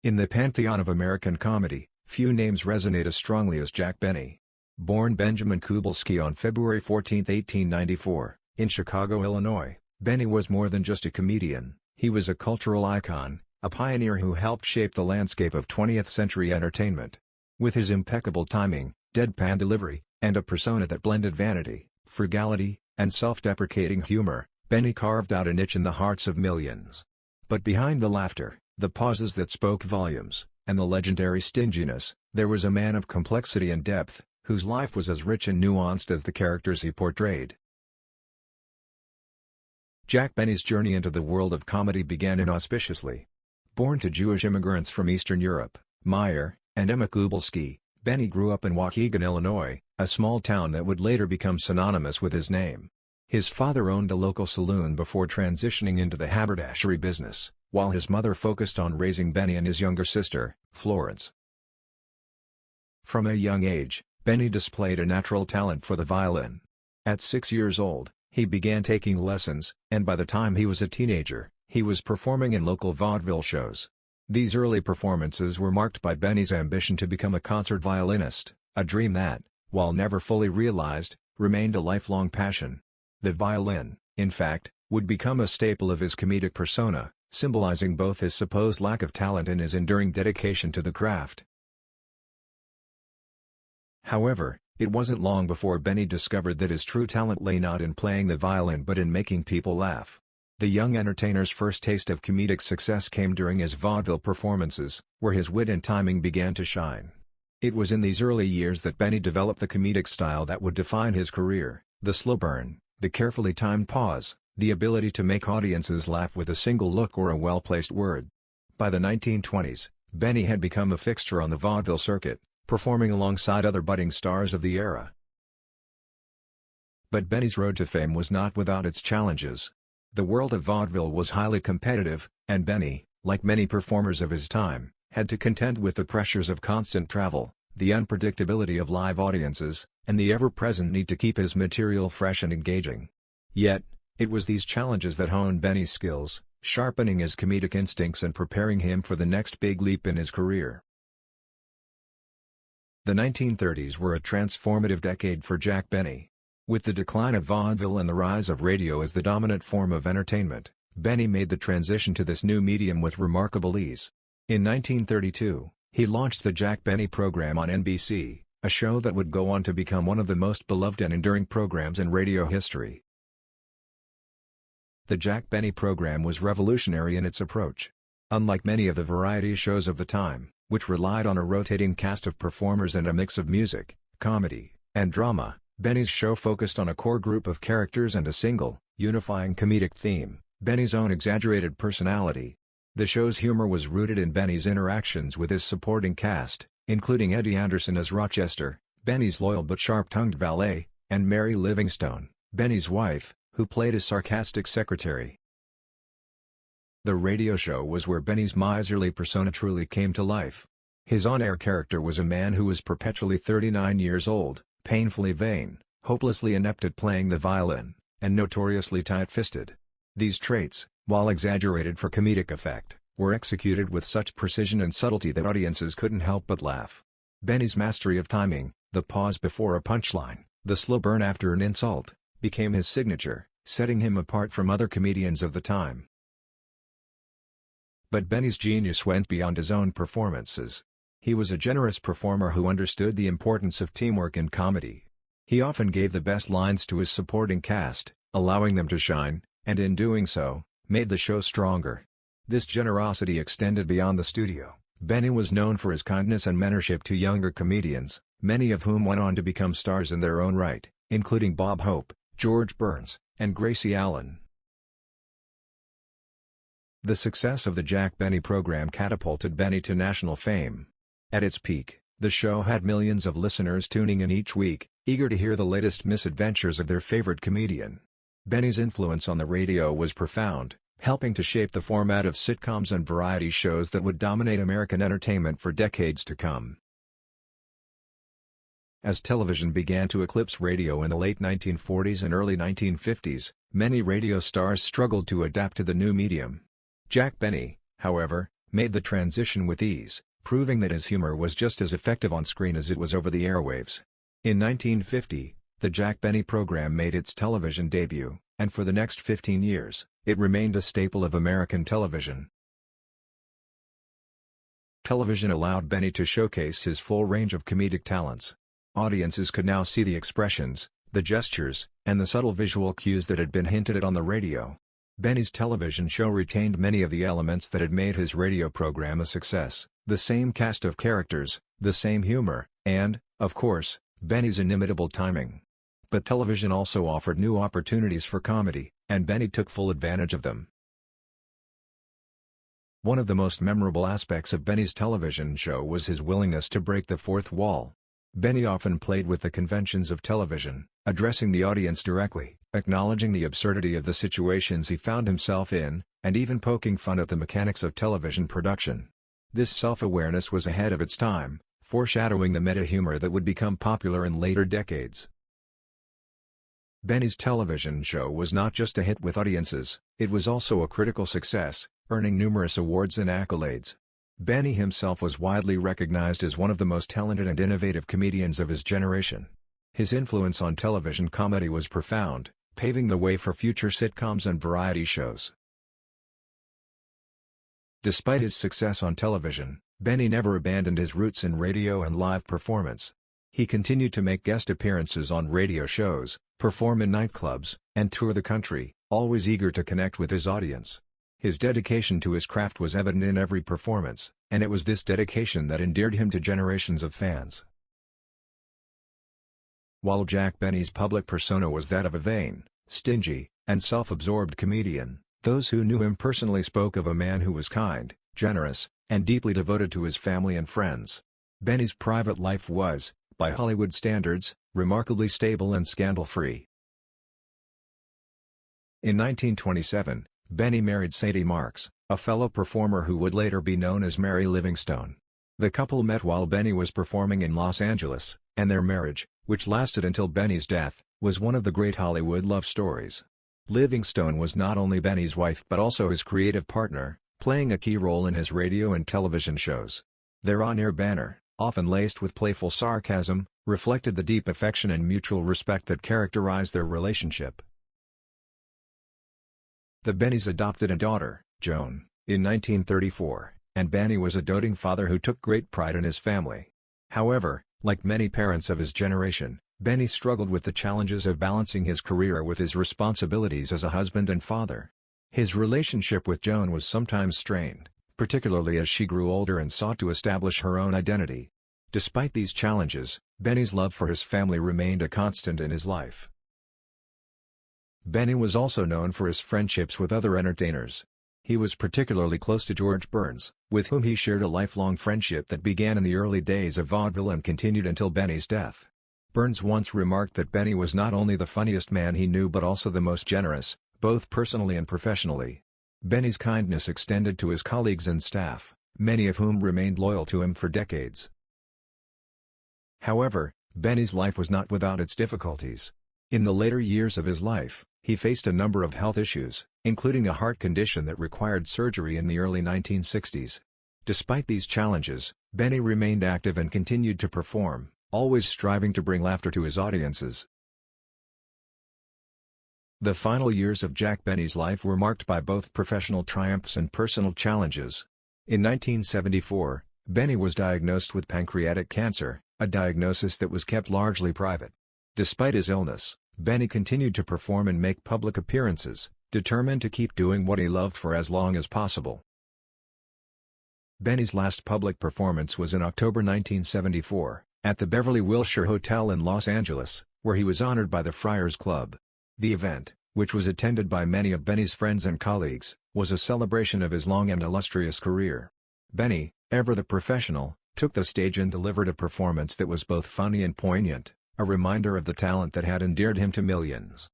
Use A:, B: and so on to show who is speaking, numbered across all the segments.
A: In the pantheon of American comedy, few names resonate as strongly as Jack Benny. Born Benjamin Kubalski on February 14, 1894, in Chicago, Illinois, Benny was more than just a comedian. He was a cultural icon, a pioneer who helped shape the landscape of 20th-century entertainment. With his impeccable timing, deadpan delivery, and a persona that blended vanity, frugality, and self-deprecating humor, Benny carved out a niche in the hearts of millions. But behind the laughter, the pauses that spoke volumes, and the legendary stinginess, there was a man of complexity and depth, whose life was as rich and nuanced as the characters he portrayed. Jack Benny's journey into the world of comedy began inauspiciously. Born to Jewish immigrants from Eastern Europe, Meyer and Emma Kubalski, Benny grew up in Waukegan, Illinois, a small town that would later become synonymous with his name. His father owned a local saloon before transitioning into the haberdashery business, while his mother focused on raising Benny and his younger sister, Florence. From a young age, Benny displayed a natural talent for the violin. At 6 years old, he began taking lessons, and by the time he was a teenager, he was performing in local vaudeville shows. These early performances were marked by Benny's ambition to become a concert violinist, a dream that, while never fully realized, remained a lifelong passion. The violin, in fact, would become a staple of his comedic persona, symbolizing both his supposed lack of talent and his enduring dedication to the craft. However, it wasn't long before Benny discovered that his true talent lay not in playing the violin but in making people laugh. The young entertainer's first taste of comedic success came during his vaudeville performances, where his wit and timing began to shine. It was in these early years that Benny developed the comedic style that would define his career: the slow burn, the carefully timed pause, the ability to make audiences laugh with a single look or a well-placed word. By the 1920s, Benny had become a fixture on the vaudeville circuit, performing alongside other budding stars of the era. But Benny's road to fame was not without its challenges. The world of vaudeville was highly competitive, and Benny, like many performers of his time, had to contend with the pressures of constant travel, the unpredictability of live audiences, and the ever-present need to keep his material fresh and engaging. Yet, it was these challenges that honed Benny's skills, sharpening his comedic instincts and preparing him for the next big leap in his career. The 1930s were a transformative decade for Jack Benny. With the decline of vaudeville and the rise of radio as the dominant form of entertainment, Benny made the transition to this new medium with remarkable ease. In 1932, he launched the Jack Benny program on NBC, a show that would go on to become one of the most beloved and enduring programs in radio history. The Jack Benny program was revolutionary in its approach. Unlike many of the variety shows of the time, which relied on a rotating cast of performers and a mix of music, comedy, and drama, Benny's show focused on a core group of characters and a single, unifying comedic theme: Benny's own exaggerated personality. The show's humor was rooted in Benny's interactions with his supporting cast, including Eddie Anderson as Rochester, Benny's loyal but sharp-tongued valet, and Mary Livingstone, Benny's wife, who played his sarcastic secretary. The radio show was where Benny's miserly persona truly came to life. His on-air character was a man who was perpetually 39 years old, painfully vain, hopelessly inept at playing the violin, and notoriously tight-fisted. These traits, while exaggerated for comedic effect, were executed with such precision and subtlety that audiences couldn't help but laugh. Benny's mastery of timing, the pause before a punchline, the slow burn after an insult, became his signature, setting him apart from other comedians of the time. But Benny's genius went beyond his own performances. He was a generous performer who understood the importance of teamwork in comedy. He often gave the best lines to his supporting cast, allowing them to shine, and in doing so, made the show stronger. This generosity extended beyond the studio. Benny was known for his kindness and mentorship to younger comedians, many of whom went on to become stars in their own right, including Bob Hope, George Burns, and Gracie Allen. The success of the Jack Benny program catapulted Benny to national fame. At its peak, the show had millions of listeners tuning in each week, eager to hear the latest misadventures of their favorite comedian. Benny's influence on the radio was profound, helping to shape the format of sitcoms and variety shows that would dominate American entertainment for decades to come. As television began to eclipse radio in the late 1940s and early 1950s, many radio stars struggled to adapt to the new medium. Jack Benny, however, made the transition with ease, proving that his humor was just as effective on screen as it was over the airwaves. In 1950, the Jack Benny program made its television debut, and for the next 15 years, it remained a staple of American television. Television allowed Benny to showcase his full range of comedic talents. Audiences could now see the expressions, the gestures, and the subtle visual cues that had been hinted at on the radio. Benny's television show retained many of the elements that had made his radio program a success: the same cast of characters, the same humor, and, of course, Benny's inimitable timing. But television also offered new opportunities for comedy, and Benny took full advantage of them. One of the most memorable aspects of Benny's television show was his willingness to break the fourth wall. Benny often played with the conventions of television, addressing the audience directly, acknowledging the absurdity of the situations he found himself in, and even poking fun at the mechanics of television production. This self-awareness was ahead of its time, foreshadowing the meta-humor that would become popular in later decades. Benny's television show was not just a hit with audiences, it was also a critical success, earning numerous awards and accolades. Benny himself was widely recognized as one of the most talented and innovative comedians of his generation. His influence on television comedy was profound, paving the way for future sitcoms and variety shows. Despite his success on television, Benny never abandoned his roots in radio and live performance. He continued to make guest appearances on radio shows, perform in nightclubs, and tour the country, always eager to connect with his audience. His dedication to his craft was evident in every performance, and it was this dedication that endeared him to generations of fans. While Jack Benny's public persona was that of a vain, stingy, and self-absorbed comedian, those who knew him personally spoke of a man who was kind, generous, and deeply devoted to his family and friends. Benny's private life was, by Hollywood standards, remarkably stable and scandal-free. In 1927, Benny married Sadie Marks, a fellow performer who would later be known as Mary Livingstone. The couple met while Benny was performing in Los Angeles, and their marriage, which lasted until Benny's death, was one of the great Hollywood love stories. Livingstone was not only Benny's wife but also his creative partner, playing a key role in his radio and television shows. Their on-air banter, often laced with playful sarcasm, reflected the deep affection and mutual respect that characterized their relationship. The Bennys adopted a daughter, Joan, in 1934, and Benny was a doting father who took great pride in his family. However, like many parents of his generation, Benny struggled with the challenges of balancing his career with his responsibilities as a husband and father. His relationship with Joan was sometimes strained, particularly as she grew older and sought to establish her own identity. Despite these challenges, Benny's love for his family remained a constant in his life. Benny was also known for his friendships with other entertainers. He was particularly close to George Burns, with whom he shared a lifelong friendship that began in the early days of vaudeville and continued until Benny's death. Burns once remarked that Benny was not only the funniest man he knew but also the most generous, both personally and professionally. Benny's kindness extended to his colleagues and staff, many of whom remained loyal to him for decades. However, Benny's life was not without its difficulties. In the later years of his life, he faced a number of health issues, including a heart condition that required surgery in the early 1960s. Despite these challenges, Benny remained active and continued to perform, always striving to bring laughter to his audiences. The final years of Jack Benny's life were marked by both professional triumphs and personal challenges. In 1974, Benny was diagnosed with pancreatic cancer, a diagnosis that was kept largely private. Despite his illness, Benny continued to perform and make public appearances, determined to keep doing what he loved for as long as possible. Benny's last public performance was in October 1974, at the Beverly Wilshire Hotel in Los Angeles, where he was honored by the Friars Club. The event, which was attended by many of Benny's friends and colleagues, was a celebration of his long and illustrious career. Benny, ever the professional, took the stage and delivered a performance that was both funny and poignant, a reminder of the talent that had endeared him to millions.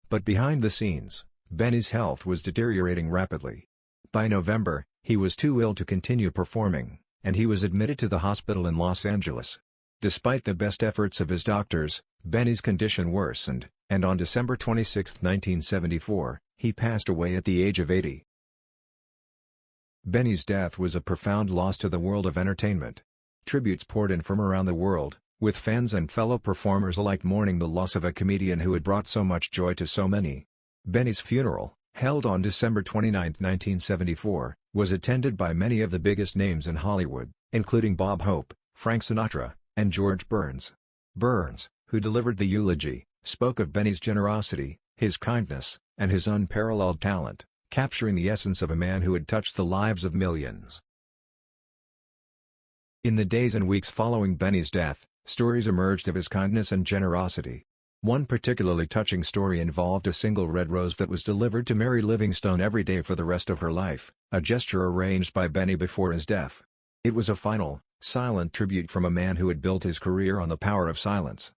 A: But behind the scenes, Benny's health was deteriorating rapidly. By November, he was too ill to continue performing, and he was admitted to the hospital in Los Angeles. Despite the best efforts of his doctors, Benny's condition worsened, and on December 26, 1974, he passed away at the age of 80. Benny's death was a profound loss to the world of entertainment. Tributes poured in from around the world, with fans and fellow performers alike mourning the loss of a comedian who had brought so much joy to so many. Benny's funeral, held on December 29, 1974, was attended by many of the biggest names in Hollywood, including Bob Hope, Frank Sinatra, and George Burns. Burns, who delivered the eulogy, spoke of Benny's generosity, his kindness, and his unparalleled talent, capturing the essence of a man who had touched the lives of millions. In the days and weeks following Benny's death, stories emerged of his kindness and generosity. One particularly touching story involved a single red rose that was delivered to Mary Livingstone every day for the rest of her life, a gesture arranged by Benny before his death. It was a final, silent tribute from a man who had built his career on the power of silence.